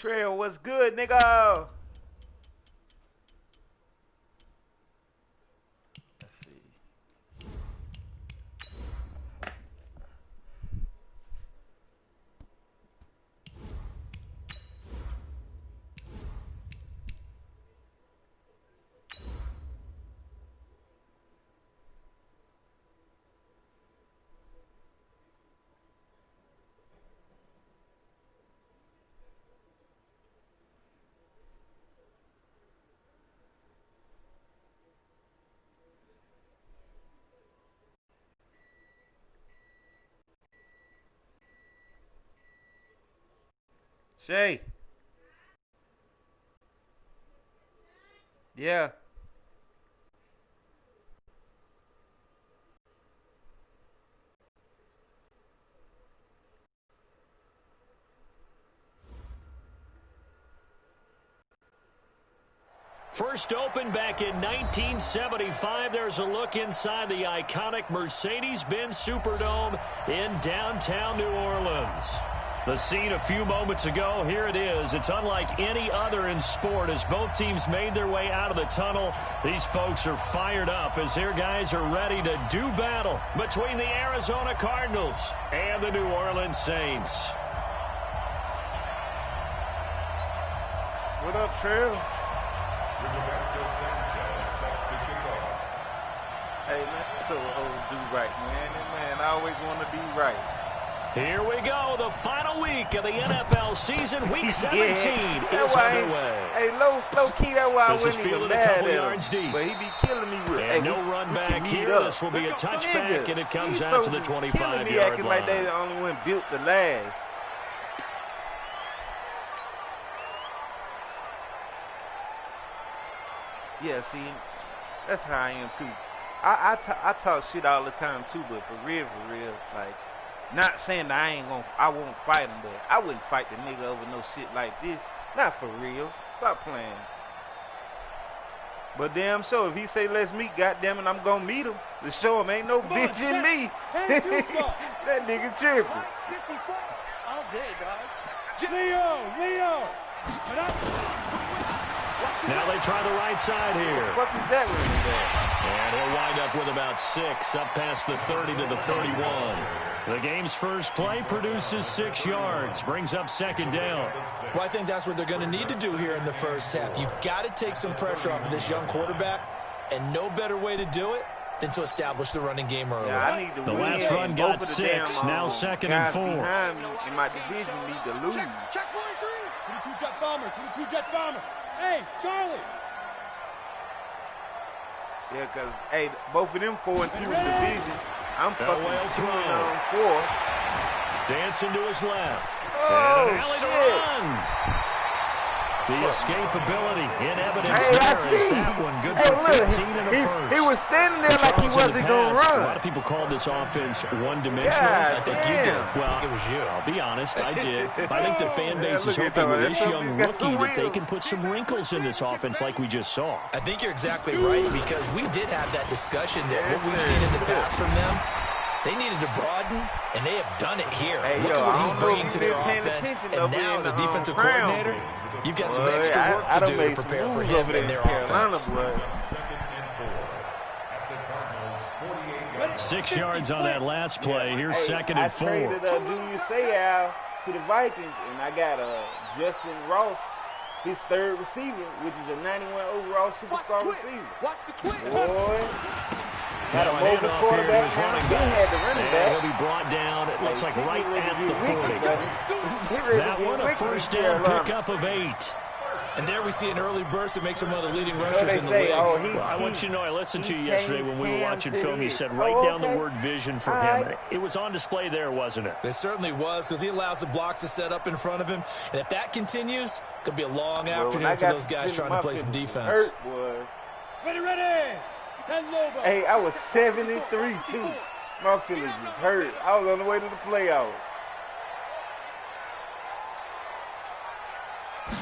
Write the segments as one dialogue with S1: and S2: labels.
S1: Trail, what's good, nigga? Let's see. Shay. Yeah.
S2: First opened back in 1975. There's a look inside the iconic Mercedes-Benz Superdome in downtown New Orleans. The scene a few moments ago, here it is. It's unlike any other in sport as both teams made their way out of the tunnel. These folks are fired up as their guys are ready to do battle between the Arizona Cardinals and the New Orleans Saints.
S1: What up, Trail? Hey, man, so old do right, man. And man, I always want to be right.
S2: Here we go, the final week of the NFL season, Week 17
S1: yeah,
S2: is underway.
S1: Hey, low key, that's why
S2: This
S1: I
S2: is
S1: wouldn't even
S2: fielded a
S1: mad
S2: couple
S1: at
S2: yards
S1: him.
S2: deep.
S1: But he be killing me with
S2: And
S1: hey,
S2: no run back
S1: meet
S2: here.
S1: up.
S2: This will be a touchback, and it comes
S1: He's
S2: out
S1: so
S2: to the
S1: killing me
S2: 25-yard
S1: acting like they
S2: line.
S1: the only one built to last. Yeah, see, that's how I am too. I talk shit all the time too, but for real, like, not saying that I won't fight him, but I wouldn't fight the nigga over no shit like this. Not for real. Stop playing. But damn sure, if he say let's meet, goddamn it, I'm gonna meet him. To show him ain't no bitch in me. That nigga tripping.
S3: All day, dog. Leo.
S2: Now they try the right side here.
S1: What the fuck is that running back?
S2: And he'll wind up with about 6, up past the 30 to the 31. The game's first play produces 6 yards, brings up second down.
S4: Well, I think that's what they're going to need to do here in the first half. You've got to take some pressure off of this young quarterback, and no better way to do it than to establish the running game early.
S1: Yeah, I need to
S2: The
S1: win.
S2: last run got
S1: Both of the
S2: 6,
S1: damn,
S2: now second and
S1: guys
S2: 4.
S1: behind me in my division need to lose.
S3: Check 43. 22 jet bomber. Hey, Charlie.
S1: Yeah, because, hey, both of them 4-2 in the division. I'm fucking 2-4.
S2: Dancing to his left.
S1: Oh,
S2: and an alley to run. The escapability in evidence
S1: Hey, I
S2: there is
S1: see.
S2: that one. Good
S1: Hey,
S2: for
S1: look,
S2: 15 and a first.
S1: he was standing there like he
S2: Charles, in
S1: wasn't
S2: the
S1: going to
S2: past,
S1: run.
S2: A lot of people called this offense one-dimensional.
S1: God
S2: I think you
S1: damn.
S2: did. Well,
S4: it was you.
S2: I'll be honest, I did. I think the fan base
S1: Yeah,
S2: is
S1: look at
S2: hoping
S1: that.
S2: with this
S1: That's
S2: young
S1: something that's
S2: rookie that they
S1: real.
S2: can put some wrinkles in this offense like we just saw.
S4: I think you're exactly right, because we did have that discussion that what we've seen in the past from them, they needed to broaden, and they have done it here.
S1: Hey,
S4: Look
S1: yo,
S4: at what
S1: I
S4: he's
S1: don't know
S4: bringing
S1: if
S4: to
S1: you
S4: their
S1: been paying
S4: offense,
S1: attention
S4: and
S1: over
S4: now
S1: in
S4: as a
S1: the,
S4: defensive
S1: Crown.
S4: coordinator, you've got some
S1: Boy,
S4: extra work
S1: I
S4: to
S1: done
S4: do to
S1: made some
S4: prepare for
S1: moves
S4: him
S1: over there
S4: and
S1: in
S4: their
S1: Carolina,
S4: offense.
S1: boy.
S2: 6 yards on that last play. Here's
S1: Hey,
S2: second and 4.
S1: I traded Julius Sayal to the Vikings, and I got Justin Ross, his third receiver, which is a 91 overall superstar receiver.
S3: Watch the twist.
S1: Boy, got
S2: Now
S1: a
S2: a
S1: mobile
S2: handoff here to
S1: quarterback.
S2: his running
S1: He
S2: back.
S1: had the running
S2: And
S1: back.
S2: he'll be brought down, it looks like right at the 40. That one a first down pickup of 8.
S4: And there we see an early burst that makes him one of the leading rushers
S1: they
S4: in the
S1: say,
S4: league.
S1: oh,
S2: Well, I want you to know, I listened to you yesterday when we were watching film. You said
S1: right
S2: write down the word vision for
S1: All
S2: him.
S1: right.
S2: It was on display there, wasn't it?
S4: It certainly was, because he allows the blocks to set up in front of him. And if that continues, it could be a long afternoon for those guys trying to play some defense.
S1: Hurt, boy.
S3: Ready. 10 Lobo.
S1: Hey, I was 73 too. My feelings was hurt. I was on the way to the playoffs.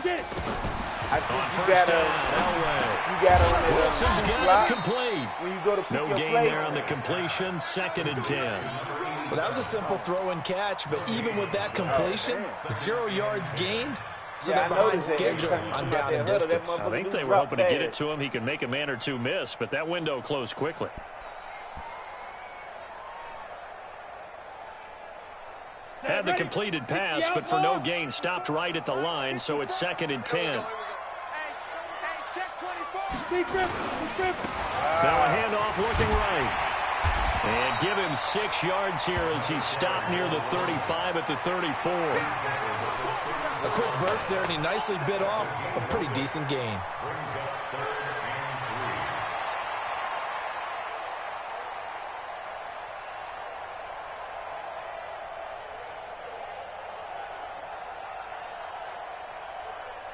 S3: Get it.
S1: I
S2: On
S1: think you
S2: first
S1: gotta,
S2: down, Elway.
S1: on
S2: Wilson's
S1: the
S2: got
S1: block
S2: it complete.
S1: when you go to pick
S2: No
S1: your
S2: gain
S1: play.
S2: there on the completion. Second and 10.
S4: Well, that was a simple throw and catch, but even with that completion, 0 yards gained, so they're behind schedule on down and distance.
S2: I think they were hoping to get it to him. He could make a man or two miss, but that window closed quickly. Had the completed pass, but for no gain, stopped right at the line, so it's 2nd and 10. Now a handoff looking right. And give him 6 yards here as he stopped near the 35 at the 34.
S4: A quick burst there, and he nicely bit off a pretty decent gain.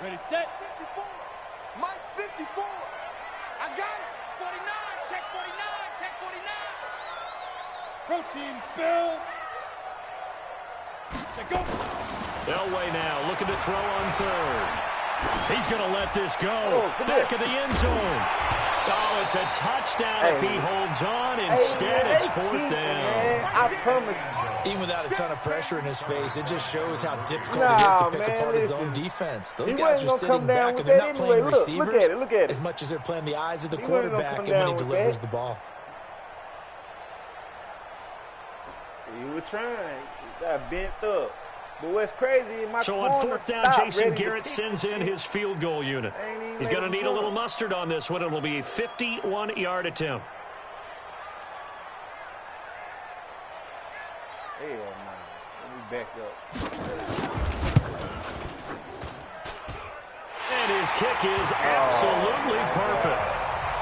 S3: Ready, set. 54. Mike's 54. I got it. 49. Check 49. Check 49. Protein spill. Check go.
S2: Elway now looking to throw on 3rd. He's going to let this go. Back of the end zone. Oh, it's a touchdown if he holds on. Instead, it's 4th down.
S1: I promise.
S4: Even without a ton of pressure in his face, it just shows how difficult it is to pick apart his own defense. Those guys are sitting back, and they're not playing receivers as much as they're playing the eyes of the quarterback and when he delivers the ball.
S1: You were trying. You got bent up. But what's crazy,
S2: so on 4th down, Jason Garrett sends in his field goal unit. He's going to need a little mustard on this one. It'll be a 51-yard attempt.
S1: Hell no. Let me back up.
S2: And his kick is absolutely perfect.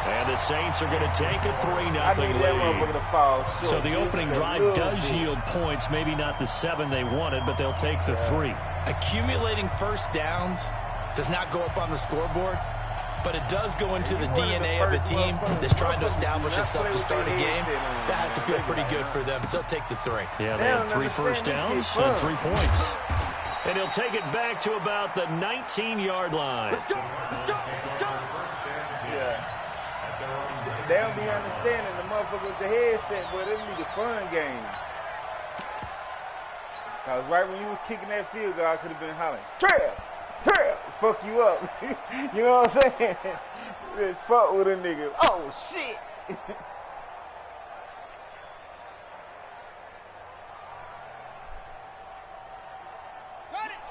S2: And the Saints are going to take a 3-0 lead. So the opening drive does yield points, maybe not the 7 they wanted, but they'll take the 3.
S4: Accumulating first downs does not go up on the scoreboard, but it does go into the DNA of a team that's trying to establish itself to start a game. That has to feel pretty good for them. They'll take the 3.
S2: Yeah, they had 3 first downs and 3 points. And he'll take it back to about the 19-yard line.
S3: Let's go. Let's go. Let's go.
S1: Yeah. They don't be understanding the motherfucker with the headset, but it'll be the fun game. Cause right when you was kicking that field goal, I could have been hollering, Trail, fuck you up. You know what I'm saying? Fuck with a nigga. Oh shit.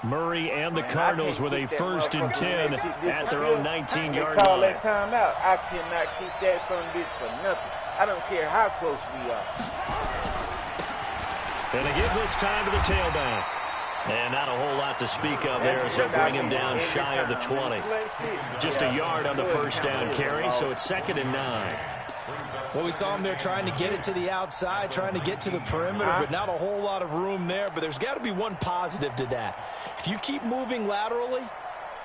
S2: Murray and the Cardinals with a 1st and 10 at their own 19-yard
S1: call
S2: line.
S1: that time out. I cannot keep that son bitch for nothing. I don't care how close we are.
S2: And they give this time to the tailback. And not a whole lot to speak of there as they bring him down shy of the 20. Just a yard on the 1st down carry, so it's 2nd and 9.
S4: Well, we saw him there trying to get it to the outside, trying to get to the perimeter, but not a whole lot of room there. But there's got to be one positive to that. If you keep moving laterally,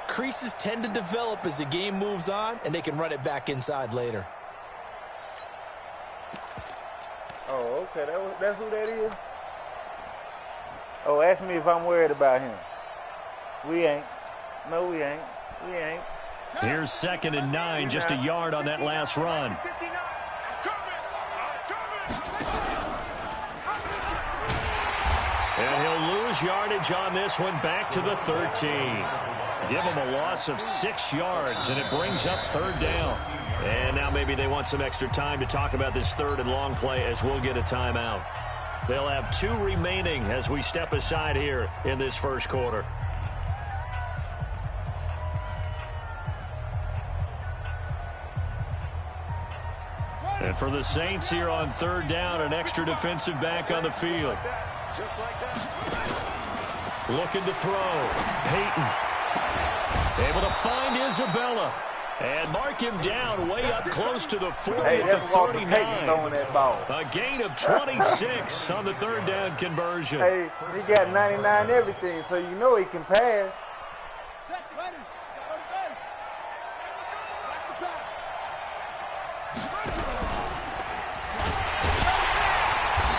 S4: creases tend to develop as the game moves on, and they can run it back inside later.
S1: Oh, okay. That's who that is? Oh, ask me if I'm worried about him. We ain't. No, we ain't. We ain't.
S2: Here's 2nd and 9, just a yard on that last run. And he'll lose yardage on this one back to the 13. Give him a loss of 6 yards, and it brings up 3rd down. And now maybe they want some extra time to talk about this 3rd and long play as we'll get a timeout. They'll have 2 remaining as we step aside here in this 1st quarter. And for the Saints here on 3rd down, an extra defensive back on the field. Looking to throw. Peyton. Able to find Isabella. And mark him down way up close to the 40 at the 39. A gain of 26 on the 3rd down conversion.
S1: Hey, he got 99 everything, so you know he can pass.
S3: Set, ready. Go to base. Watch the pass.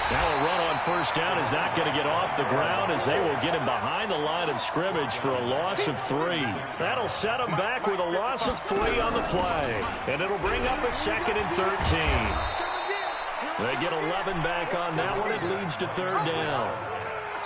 S2: Now a run on 1st down is not going to get off the ground as they will get him behind the line of scrimmage for a loss of 3. That'll set him back with a loss of 3 on the play. And it'll bring up a 2nd and 13. They get 11 back on that one. It leads to 3rd down.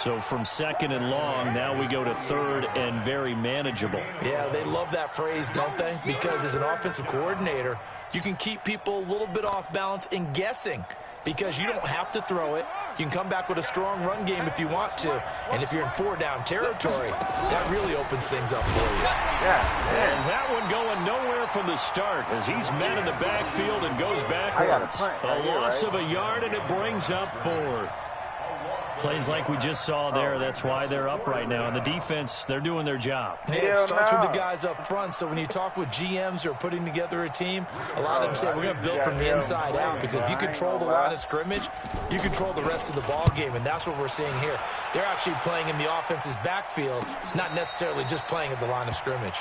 S2: So from 2nd and long, now we go to 3rd and very manageable.
S4: Yeah, they love that phrase, don't they? Because as an offensive coordinator, you can keep people a little bit off balance and guessing because you don't have to throw it. You can come back with a strong run game if you want to. And if you're in 4-down territory, that really opens things up for you.
S2: And that one going nowhere from the start as he's met in the backfield and goes backwards. A loss of a yard, and it brings up 4th. Plays like we just saw there. That's why they're up right now. And the defense, they're doing their job.
S4: Yeah, it starts with the guys up front. So when you talk with GMs who are putting together a team, a lot of them say we're going to build from the inside out because if you control the line of scrimmage, you control the rest of the ball game, and that's what we're seeing here. They're actually playing in the offense's backfield, not necessarily just playing at the line of scrimmage.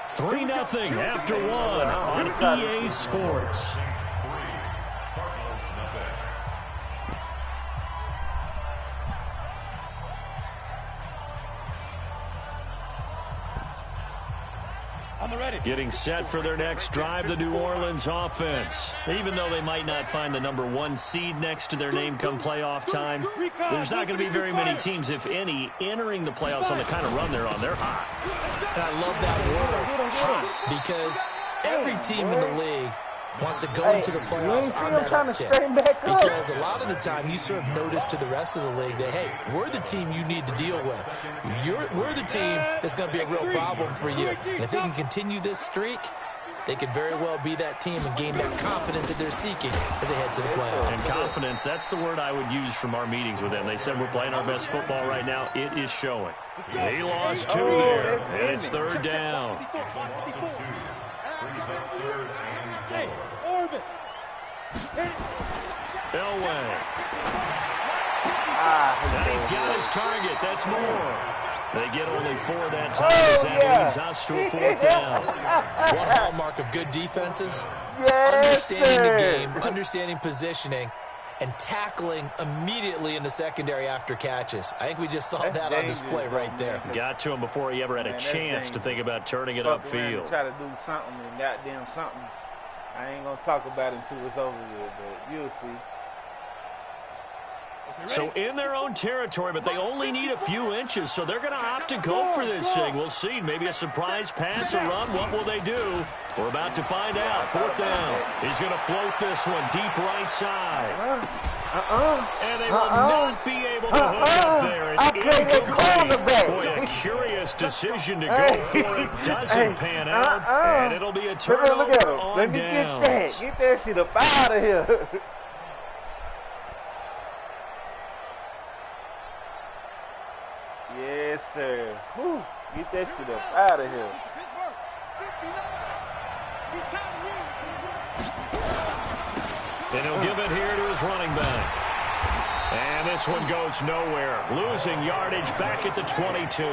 S2: 3-0 after 1 on EA Sports. Getting set for their next drive, the New Orleans offense. Even though they might not find the #1 seed next to their name come playoff time, there's not going to be very many teams, if any, entering the playoffs on the kind of run they're on. They're hot.
S4: And I love that word, hot, because every team in the league wants to go into the playoffs on that uptick. Because a lot of the time you serve notice to the rest of the league that, hey, we're the team you need to deal with. We're the team that's going to be a real problem for you. And if they can continue this streak, they could very well be that team and gain that confidence that they're seeking as they head to the playoffs.
S2: And confidence, that's the word I would use from our meetings with them. They said we're playing our best football right now. It is showing. They lost 2 there, and it's 3rd down. Elway. And he's got his target. That's more. They get only 4 that time as that leads us to a 4th down.
S4: One hallmark of good defenses, understanding the game, understanding positioning, and tackling immediately in the secondary after catches. I think we just saw that on display right there.
S2: Got to him before he ever had a chance to think about turning it upfield.
S1: Try to do something and goddamn something. I ain't going to talk about it until it's over with, but you'll see.
S2: So in their own territory, but they only need a few inches, so they're going to opt to go for this thing. We'll see. Maybe a surprise pass or run. What will they do? We're about to find out. 4th down. He's going to float this one deep right side. And they will not be able to hook up there. It's incomplete. Boy, a curious decision to go for it. Doesn't pan out, and it'll be a turnover on
S1: Let me
S2: downs.
S1: Get that shit up out of here. Yes, sir. Whew. Get that shit up out of here.
S2: And he'll give it here to his running back. And this one goes nowhere. Losing yardage back at the 22.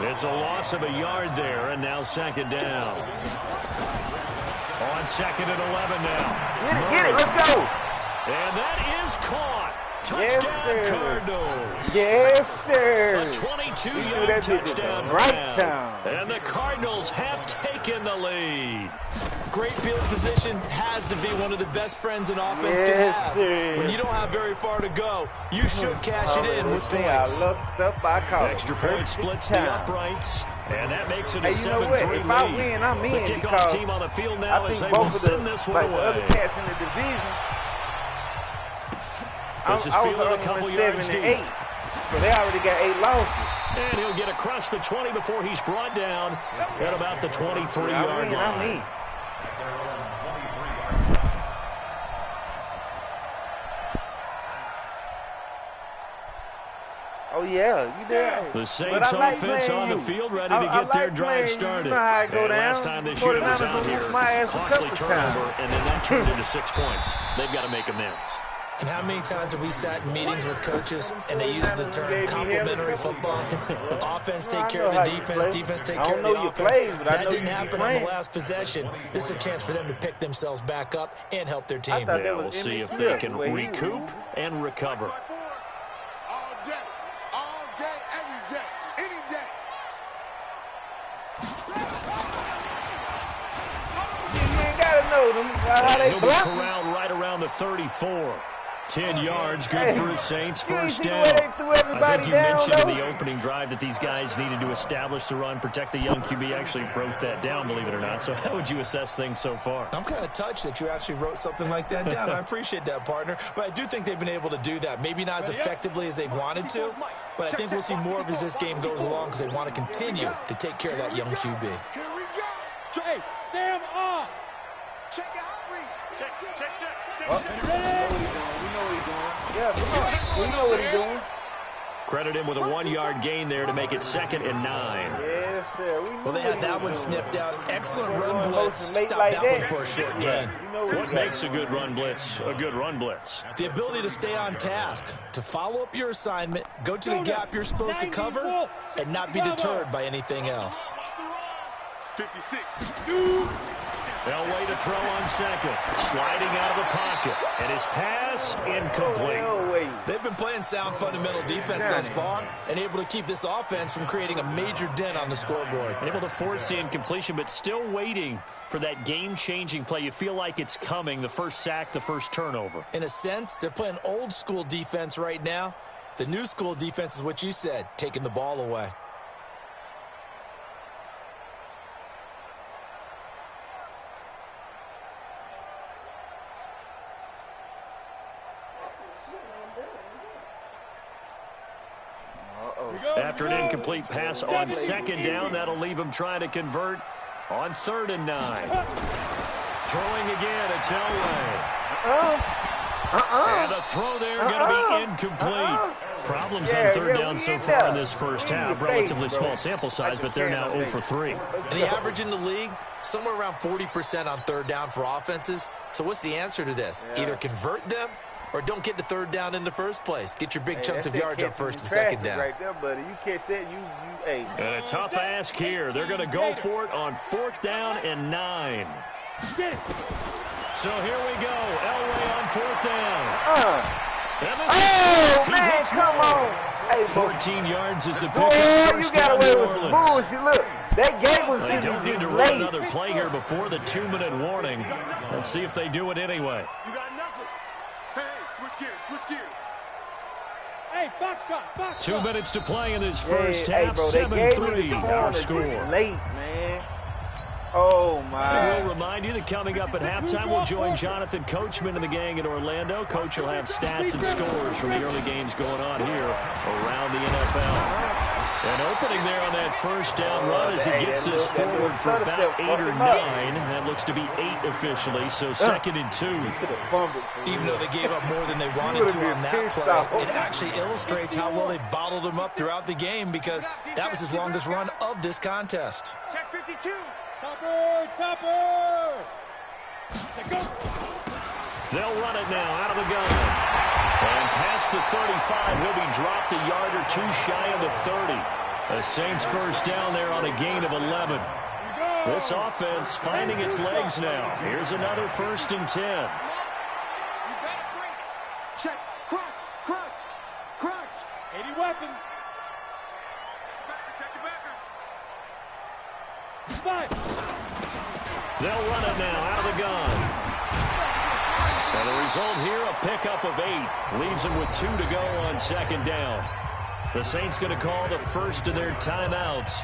S2: It's a loss of a yard there, and now 2nd down. On 2nd and 11 now.
S1: Get it, let's go.
S2: And that is caught. Touchdown, Cardinals.
S1: Yes, sir.
S2: A 22-yard touchdown grab. And the Cardinals have taken the lead.
S4: Great field position has to be one of the best friends an offense can have.
S1: Sir.
S4: When you don't have very far to go, you should cash it in with points.
S1: I looked up, I caught
S2: Extra point splits the uprights, and that makes it a 7-3 lead.
S1: If I win, I'm in.
S2: The kickoff team on the field now as they will send this one away.
S1: The other cats in the division,
S2: This is fielded a couple yards deep.
S1: 8, so they already got 8 losses.
S2: And he'll get across the 20 before he's brought down at about the 23-yard line.
S1: I'm in. Oh, yeah, you did.
S2: The Saints offense on the field, ready to get their drive started.
S1: You know how it go
S2: and
S1: down.
S2: last time this year was out here, costly turnover, and then that turned into 6 points. They've got to make amends.
S4: And how many times have we sat in meetings with coaches and they use the term complementary football? Offense take care of the defense, defense take care of the offense. That didn't happen on the last possession. This is a chance for them to pick themselves back up and help their team.
S2: Yeah, we'll see if they can recoup and recover.
S3: All day, every day, any day.
S1: You ain't got to know them. How they
S2: He'll be corralled right around the 34. 10 yards, good for a Saints first down.
S1: I
S2: think you mentioned in the opening drive that these guys needed to establish the run, protect the young QB. Actually broke that down, believe it or not. So how would you assess things so far?
S4: I'm kind of touched that you actually wrote something like that down. I appreciate that, partner. But I do think they've been able to do that. Maybe not as effectively as they've wanted to, but I think we'll see more of as this game goes along because they want to continue to take care of that young QB.
S3: Here we go. Hey, Sam on. Check your outreach. Check.
S1: We know what he's doing. Yeah, come on. We know what he's doing.
S2: Credit him with a 1-yard gain there to make it 2nd and 9.
S1: Yes, sir.
S4: Well, they had that one sniffed out. Excellent run blitz. Stop that one for a short gain.
S2: What makes a good run blitz a good run blitz?
S4: The ability to stay on task, to follow up your assignment, go to the gap you're supposed to cover, and not be deterred by anything else.
S3: 56.
S2: Elway to throw on second. Sliding out of the pocket. And his pass incomplete.
S4: They've been playing sound fundamental defense thus far and able to keep this offense from creating a major dent on the scoreboard.
S2: Able to force the incompletion, but still waiting for that game-changing play. You feel like it's coming, the first sack, the first turnover.
S4: In a sense, they're playing old-school defense right now. The new school defense is what you said, taking the ball away.
S2: After an incomplete pass on 2nd down, that'll leave him trying to convert on 3rd and 9. Throwing again, it's Elway. And the throw there going to be incomplete. Problems on 3rd down so far in this first half. Relatively small sample size, but they're now 0 for 3.
S4: And the average in the league, somewhere around 40% on 3rd down for offenses. So what's the answer to this? Either convert them or don't get to 3rd down in the first place. Get your big chunks of yards on 1st and 2nd down.
S1: Right there, buddy. You catch that, hey.
S2: And a tough ask here. They're going to go for it on 4th down and 9. So here we go. Elway on 4th down.
S1: Oh, man, come on. Hey,
S2: 14 yards is the pickup.
S1: Boy, you got away with some bullshit. Look, that game was
S2: They don't need to run another play here before the 2-minute warning. Let's see if they do it anyway.
S3: You got nothing. Hey, switch gears. Hey, box drop.
S2: 2 minutes to play in this first half.
S1: Bro,
S2: 7-3 our score.
S1: Late, man. Oh, my.
S2: We'll remind you that coming up at halftime, we'll join Jonathan Coachman and the gang in Orlando. Coach will have stats and scores from the early games going on here around the NFL. And opening there on that first down run as he gets this forward for about 8 or 9. That looks to be 8 officially, so 2nd and 2.
S4: Even though they gave up more than they wanted to on that play, it actually illustrates how well they bottled them up throughout the game because that was his longest run of this contest.
S3: Check 52. Topper!
S2: They'll run it now out of the gun. And past the 35, he'll be dropped a yard or 2 shy of the 30. The Saints first down there on a gain of 11. This offense finding its legs now. Here's another 1st and 10.
S3: Check. Crunch. 80 weapon. Check your backer.
S2: They'll run it now out of the gun. And the result here, a pickup of 8. Leaves them with 2 to go on 2nd down. The Saints going to call the first of their timeouts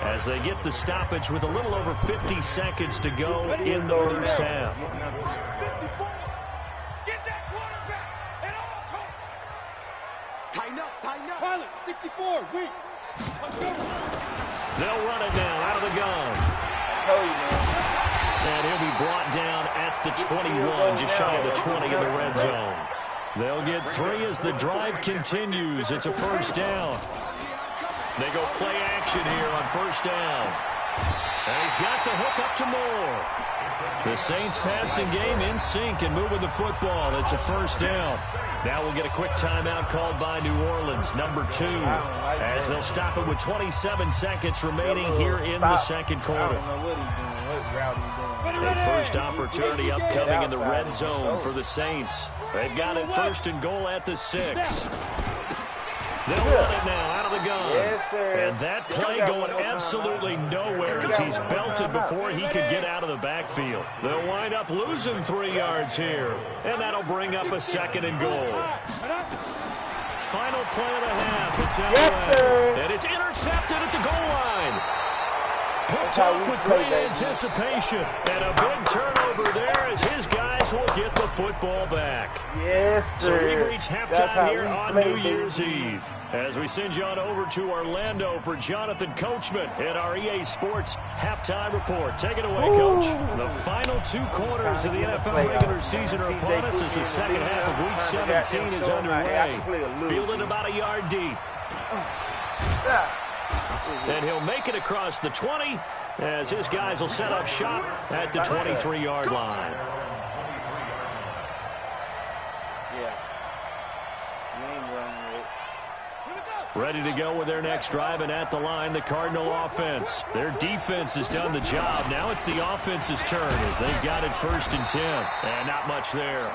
S2: as they get the stoppage with a little over 50 seconds to go in the first half.
S3: Get that quarterback at all costs. Tighten up. Pilot, 64, weak.
S2: They'll run it now out of the gun. And he'll be brought down at the 21, just shy of the 20 in the red zone. They'll get 3 as the drive continues. It's a first down. They go play action here on first down. And he's got the hook up to Moore. The Saints passing game in sync and moving the football. It's a first down. Now we'll get a quick timeout called by New Orleans, number 2, as they'll stop it with 27 seconds remaining here in the second quarter. A first opportunity upcoming in the red zone for the Saints. They've got it 1st and goal at the 6. They'll run it now out of the gun.
S1: Yes, sir.
S2: And that play going absolutely nowhere as he's belted before he could get out of the backfield. They'll wind up losing 3 yards here. And that'll bring up a 2nd and goal. Final play of the half. It's LA. And it's intercepted at the goal line. Picked off with great anticipation. And a big turnover there as his guys will get the football back.
S1: Yes, sir.
S2: So we've reached halftime here on New Year's Eve. As we send you on over to Orlando for Jonathan Coachman in our EA Sports Halftime Report. Take it away, Coach. The final 2 quarters of the NFL regular season are upon us as the second half of Week 17 is underway. Fielded about a yard deep. And he'll make it across the 20 as his guys will set up shop at the 23-yard line. Ready to go with their next drive, and at the line, the Cardinal offense. Their defense has done the job. Now it's the offense's turn as they've got it 1st and 10. And not much there.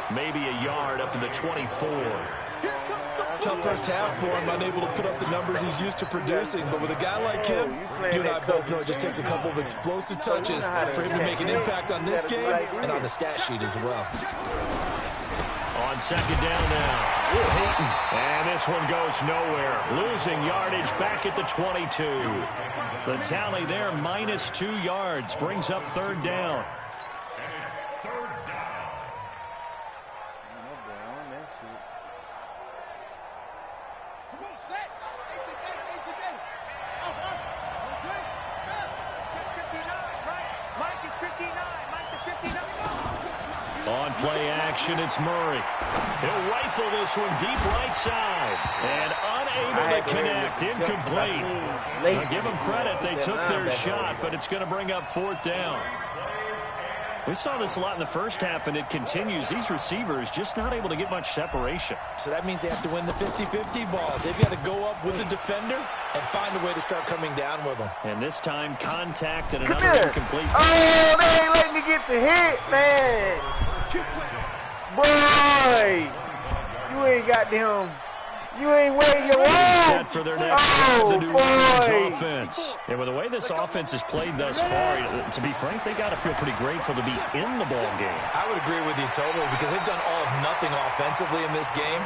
S2: Maybe a yard up to the 24.
S4: Tough first half for him, unable to put up the numbers he's used to producing. But with a guy like him, you and I both know it just takes a couple of explosive touches for him to make an impact on this game and on the stat sheet as well.
S2: On 2nd down now. Peyton. And this one goes nowhere. Losing yardage back at the 22. The tally there, -2 yards. Brings up 3rd down. On play action, it's Murray. He'll rifle this one deep right side. And unable to connect. Incomplete. Now give them credit. They took their shot, but it's going to bring up 4th down. We saw this a lot in the first half, and it continues. These receivers just not able to get much separation.
S4: So that means they have to win the 50-50 balls. They've got to go up with the defender and find a way to start coming down with them.
S2: And this time, contact and another incomplete.
S1: Oh, they ain't letting me get the hit, man. Boy, you ain't got them. You ain't wearing your
S2: set for their next the New Orleans offense. And with the way this offense has played thus far, to be frank, they got to feel pretty grateful to be in the ball game.
S4: I would agree with you totally because they've done all of nothing offensively in this game,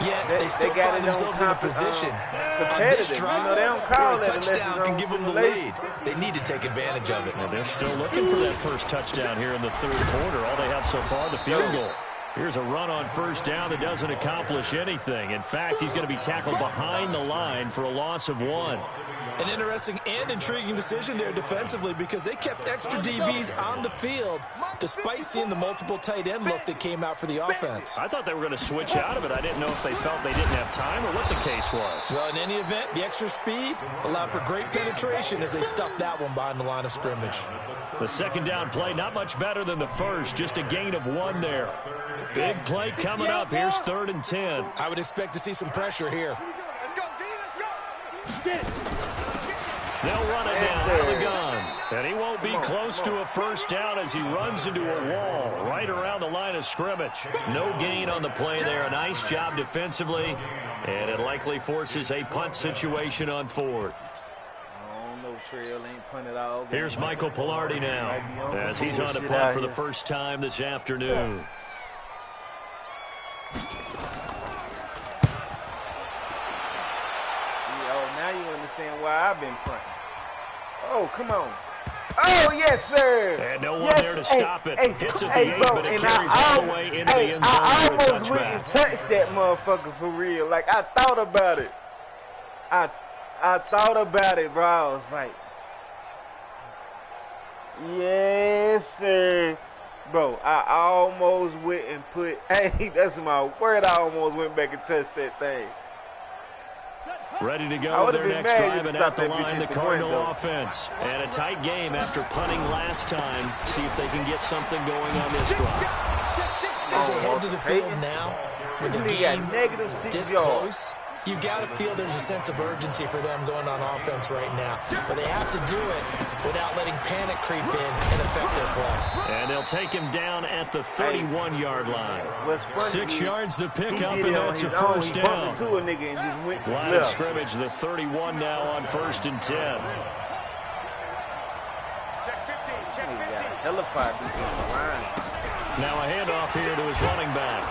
S4: yet they still find themselves in a position on this drive where a touchdown can give them the lead. They need to take advantage of it.
S2: And they're still looking for that first touchdown here in the 3rd quarter. All they have so far, the field goal. Here's a run on 1st down that doesn't accomplish anything. In fact, he's going to be tackled behind the line for a loss of 1.
S4: An interesting and intriguing decision there defensively because they kept extra DBs on the field despite seeing the multiple tight end look that came out for the offense.
S2: I thought they were going to switch out of it. I didn't know if they felt they didn't have time or what the case was.
S4: Well, in any event, the extra speed allowed for great penetration as they stuffed that one behind the line of scrimmage.
S2: The 2nd down play, not much better than the first, just a gain of 1 there. Big play coming up. Here's 3rd and 10.
S4: I would expect to see some pressure here.
S3: Let's go, D, let's go.
S2: They'll run it down out of the gun. And he won't be close to a 1st down as he runs into a wall right around the line of scrimmage. No gain on the play there. A nice job defensively. And it likely forces a punt situation on 4th. Here's Michael Pilardi now as he's on to punt for the first time this afternoon.
S1: Now you understand why I've been punting. Oh, come on. Oh, yes, sir.
S2: And no one there to stop it. Hits at the 8, but it carries all the way into the end zone for a
S1: almost went and touched that motherfucker for real. Like, I thought about it. I thought about it, bro. I was like, yes, sir. Bro, I almost went and put, hey, that's my word, I almost went back and touched that thing.
S2: Ready to go with their next drive, and at the line, the Cardinal offense. And a tight game after punting last time. See if they can get something going on this drive.
S4: As they head to the field now, with the game this close, you've got to feel there's a sense of urgency for them going on offense right now. But they have to do it without letting panic creep in and affect their play.
S2: And they'll take him down at the 31-yard line. 6 yards the pickup, and that's a first down. Line of scrimmage, the 31 now on 1st and 10. Now a handoff here to his running back.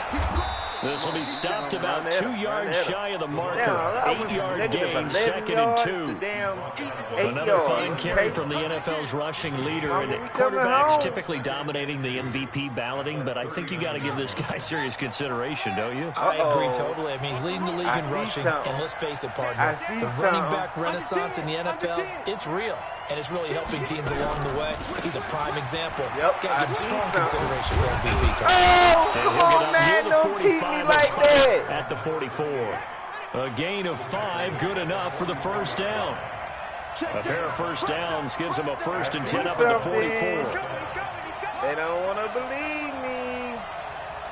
S2: This will be stopped about 2 yards shy of the marker. 8-yard gain, 2nd and 2. Another fine carry from the NFL's rushing leader. And quarterbacks typically dominating the MVP balloting, but I think you got to give this guy serious consideration, don't you?
S4: I agree totally. I mean, he's leading the league in rushing. And let's face it, partner, the running back renaissance in the NFL, it's real. And it's really helping teams along the way. He's a prime example. Got to give him strong consideration for MVP time.
S1: Oh, come on, man. Don't cheat me like that.
S2: At the 44. A gain of 5, good enough for the first down. A pair of first downs gives him a 1st and 10 up at the 44.
S1: They don't want to believe me.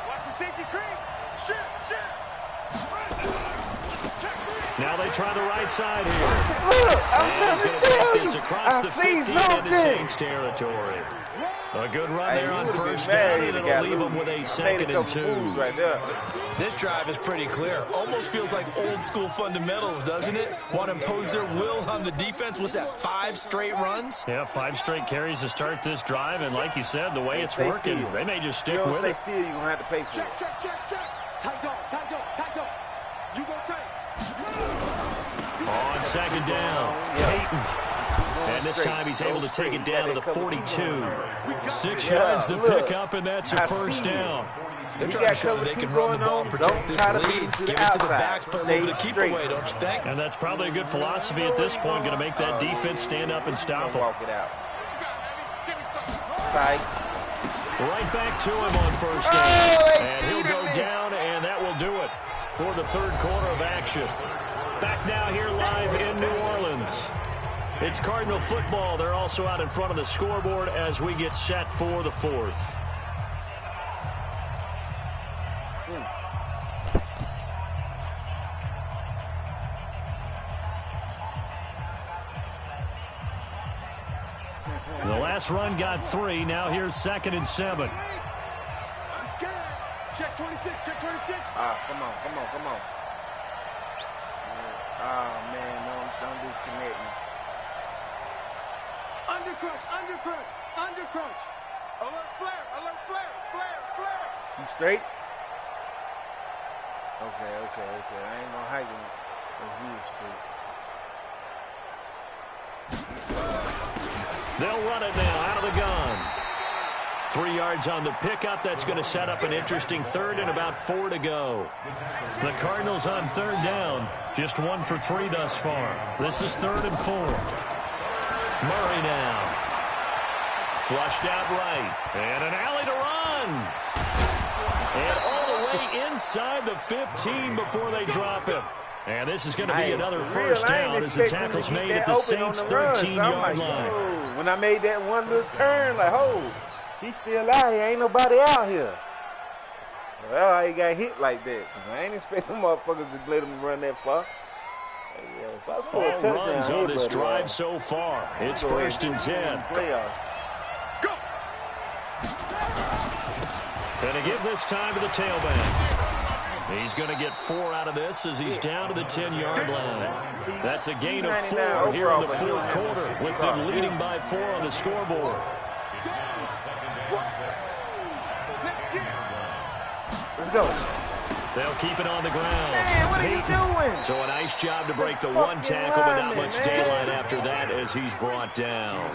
S3: Watch the safety creep. Shit.
S2: Now they try the right side here. And he's going to take this across the 50 into Saints territory. A good run there on first down, and it'll leave them with a 2nd and 2.
S1: Right there.
S4: This drive is pretty clear. Almost feels like old school fundamentals, doesn't it? Want to impose their will on the defense. Was that 5 straight runs?
S2: Yeah, 5 straight carries to start this drive, and like you said, the way it's working, they may just stick with it.
S1: Still, you're going to have to pay for it.
S3: Check. Tight dog. You go tight.
S2: On 2nd down, Peyton. And this time he's able to take it down to the 42. 6 yards the pickup, and that's a first down.
S4: They're trying to show that they can run the ball and protect this lead. Give it to the backs, but a little bit of keep away, don't you think?
S2: And that's probably a good philosophy at this point, going to make that defense stand up and stop him.
S1: Walk it out.
S2: Right back to him on first down. And he'll go down, and that will do it for the 3rd quarter of action. Back now here live in New Orleans. It's Cardinal football. They're also out in front of the scoreboard as we get set for the 4th. The last run got 3. Now here's 2nd and 7.
S3: Check 26.
S1: Come on. Oh, man, don't disconnect me. Undercrunch. Alert flare. You straight? Okay. I ain't gonna hide it.
S2: They'll run it now out of the gun. 3 yards on the pickup. That's going to set up an interesting 3rd and about 4 to go. The Cardinals on 3rd down. Just 1 for 3 thus far. This is 3rd and 4. Murray now. Flushed out right. And an alley to run. And all the way inside the 15 before they drop him. And this is going to be another first down as the tackle's made at the Saints' 13-yard line.
S1: When I made that one little turn, he's still out here. Ain't nobody out here. Well, he got hit like that. I ain't expecting motherfuckers to let him run that far.
S2: All runs on this drive so far. It's 1st and 10.
S3: Go!
S2: Going to give this time to the tailback. He's going to get 4 out of this as he's down to the 10-yard line. That's a gain of 4 here in the 4th quarter, with them leading by 4 on the scoreboard.
S1: Let's go.
S2: They'll keep it on the ground.
S1: Man, what are you doing?
S2: So a nice job to break the 1 tackle, but not much daylight after that as he's brought down.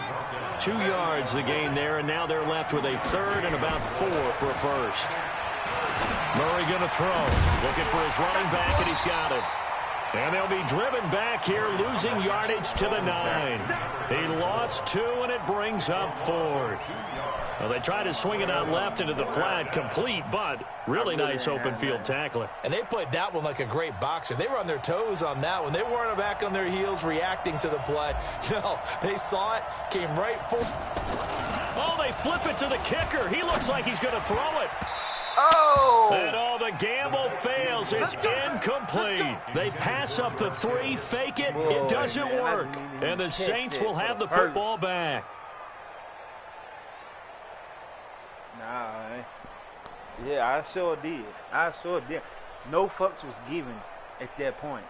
S2: 2 yards the gain there, and now they're left with a 3rd and about 4 for a first. Murray going to throw. Looking for his running back, and he's got it. And they'll be driven back here, losing yardage to the 9. He lost 2, and it brings up 4th. Well, they tried to swing it out left into the flat, complete, but really nice open field tackling.
S4: And they played that one like a great boxer. They were on their toes on that one. They weren't back on their heels reacting to the play. No, they saw it, came right forward.
S2: Oh, they flip it to the kicker. He looks like he's going to throw it.
S1: Oh!
S2: And all the gamble fails. It's incomplete. They pass up the 3, fake it. It doesn't work. And the Saints will have the football back.
S1: Nah, yeah, I sure did. No fucks was given at that point.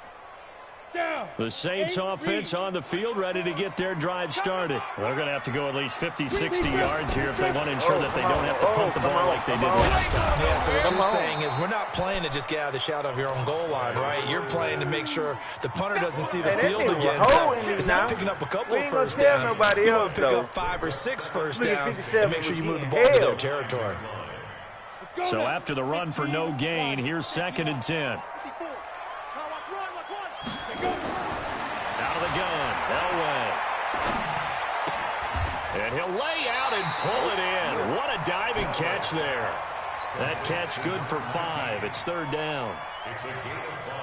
S2: The Saints offense on the field, ready to get their drive started. They're going to have to go at least 50, 60 yards here if they want to ensure that they don't have to pump the ball like they did last time.
S4: Yeah, so what you're saying is we're not playing to just get out of the shadow of your own goal line, right? You're playing to make sure the punter doesn't see the field again. So it's not picking up a couple of first downs. You want to pick up 5 or 6 first downs and make sure you move the ball to their territory.
S2: So after the run for no gain, here's 2nd and 10. Out of the gun, Elway. And he'll lay out and pull it in. What a diving catch there. That catch good for 5. It's 3rd down.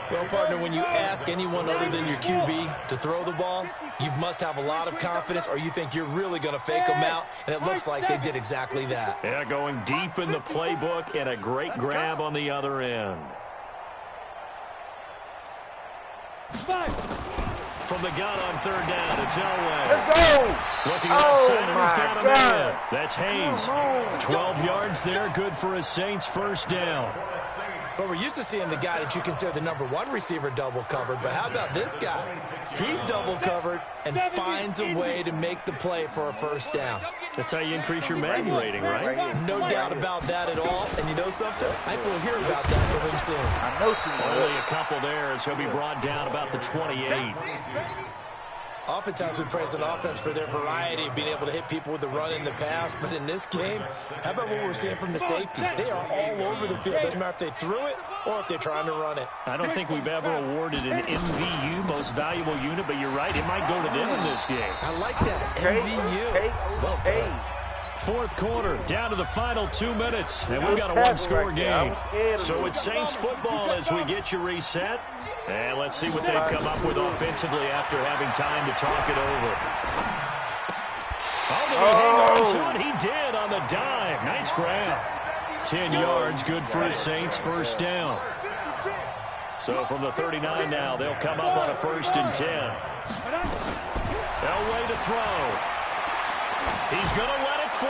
S4: Well, partner, when you ask anyone other than your QB to throw the ball, you must have a lot of confidence, or you think you're really going to fake them out, and it looks like they did exactly that.
S2: Yeah, going deep in the playbook and a great grab on the other end. From the gun on 3rd down, it's Elway.
S1: Let's go!
S2: Looking outside, and he's got a man. That's Hayes. 12 yards there, good for a Saints 1st down.
S4: But we're used to seeing the guy that you consider the #1 receiver double covered. But how about this guy? He's double covered and finds a way to make the play for a 1st down.
S2: That's how you increase your Madden rating, right?
S4: No doubt about that at all. And you know something? I think we'll hear about that from him soon.
S1: I know too.
S2: Only a couple there as he'll be brought down about the 28.
S4: Oftentimes we praise an offense for their variety of being able to hit people with the run in the pass. But in this game, how about what we're seeing from the safeties? They are all over the field. Doesn't matter if they threw it or if they're trying to run it.
S2: I don't think we've ever awarded an MVU, most valuable unit, but you're right, it might go to them in this game.
S4: I like that. MVU. Well done.
S2: 4th quarter, down to the final 2 minutes, and we've got a 1-score game. So it's Saints football as we get you reset. And let's see what they've come up with offensively after having time to talk it over. Oh, did he hang on to it? He did on the dive. Nice grab. 10 yards, good for a Saints 1st down. So from the 39 now, they'll come up on a 1st and 10. Elway to throw. He's going to let it fly.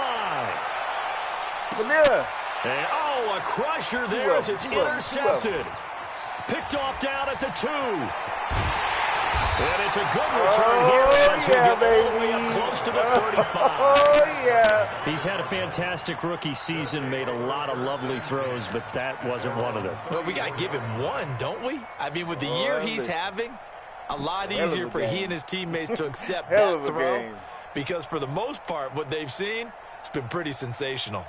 S2: And, oh, a crusher there as it's intercepted. Picked off down at the 2. And it's a good return here as we get all the way up close to the 35.
S1: Oh, yeah.
S2: He's had a fantastic rookie season, made a lot of lovely throws, but that wasn't one of them.
S4: Well, we got to give him one, don't we? I mean, with the year he's having, a lot easier for he and his teammates to accept that throw. Because for the most part, what they've seen, it's been pretty sensational.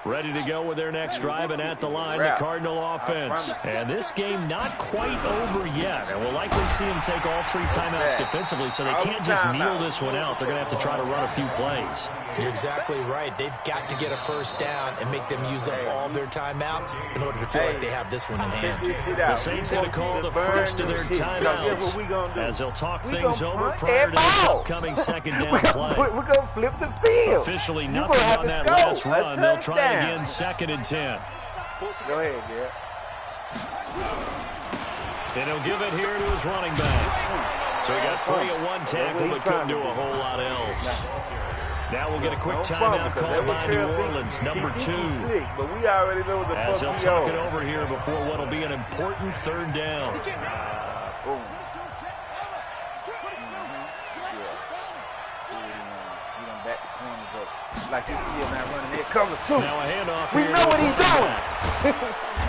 S2: Ready to go with their next drive, and at the line, the Cardinal offense. And this game not quite over yet. And we'll likely see them take all 3 timeouts defensively, so they can't just kneel this one out. They're going to have to try to run a few plays.
S4: You're exactly right. They've got to get a 1st down and make them use up all their timeouts in order to feel like they have this one in hand.
S2: The Saints going to call the first of their timeouts as they'll talk things over prior to this upcoming 2nd down play.
S1: We're going to flip the field.
S2: Officially nothing on that last run. They'll try again, 2nd and 10.
S1: Go ahead, Garrett.
S2: And he'll give it here to his running back. So he got free of 1 tackle, but couldn't do a whole lot else. Now we'll get a quick timeout called by New Orleans, number 2.
S1: But we already know the
S2: as they'll talk it over here before what will be an important 3rd down.
S1: Like you see him now running there, cover 2.
S2: Now a handoff.
S1: We know what he's doing.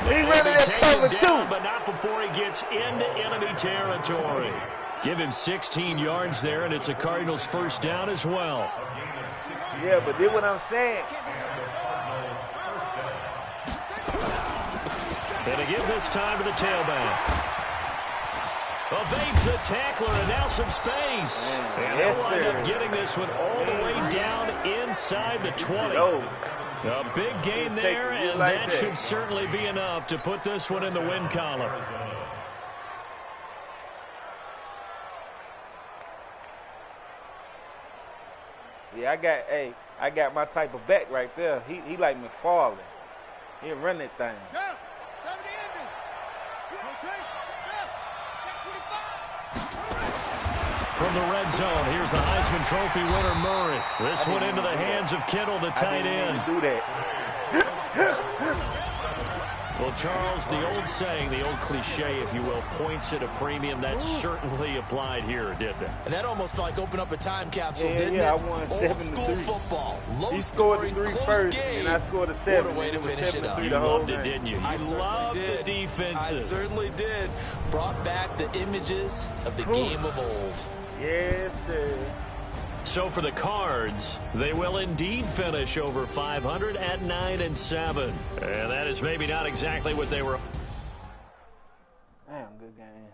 S1: He's running that cover 2.
S2: But not before he gets into enemy territory. Give him 16 yards there, and it's a Cardinals 1st down as well.
S1: Yeah, but then what I'm saying.
S2: And to give this time to the tailback. Evades the tackler, and now some space. And they'll wind up getting this one all the way down inside the 20. A big gain there, and that should certainly be enough to put this one in the win column.
S1: Yeah, I got my type of back right there. He like McFarland. He'll run that thing.
S3: Go. 70 ending. Rotate. Step. Check 25.
S2: From the red zone, here's the Heisman Trophy winner, Murray. This one into the hands of Kittle, the tight end.
S1: Do that.
S2: Well, Charles, the old saying, the old cliche, if you will, points at a premium, that certainly applied here, didn't it?
S4: And that almost felt like opened up a time capsule, didn't
S1: I
S4: it?
S1: won
S4: Old school
S1: 7-3.
S4: football, low
S1: He scored
S4: scoring,
S1: the 3
S4: close
S1: first,
S4: game.
S1: and I scored a 7.
S4: What a way to
S1: It was
S4: finish it up.
S1: 7-3
S2: You
S1: the whole
S2: loved it,
S1: game.
S2: didn't you?
S4: I
S2: You
S4: certainly
S2: loved
S4: did.
S2: the defenses.
S4: I certainly did. Brought back the images of the game of old.
S1: Yes, sir.
S2: So for the Cards, they will indeed finish over 500 at 9-7. And that is maybe not exactly what they were.
S1: Damn, good game.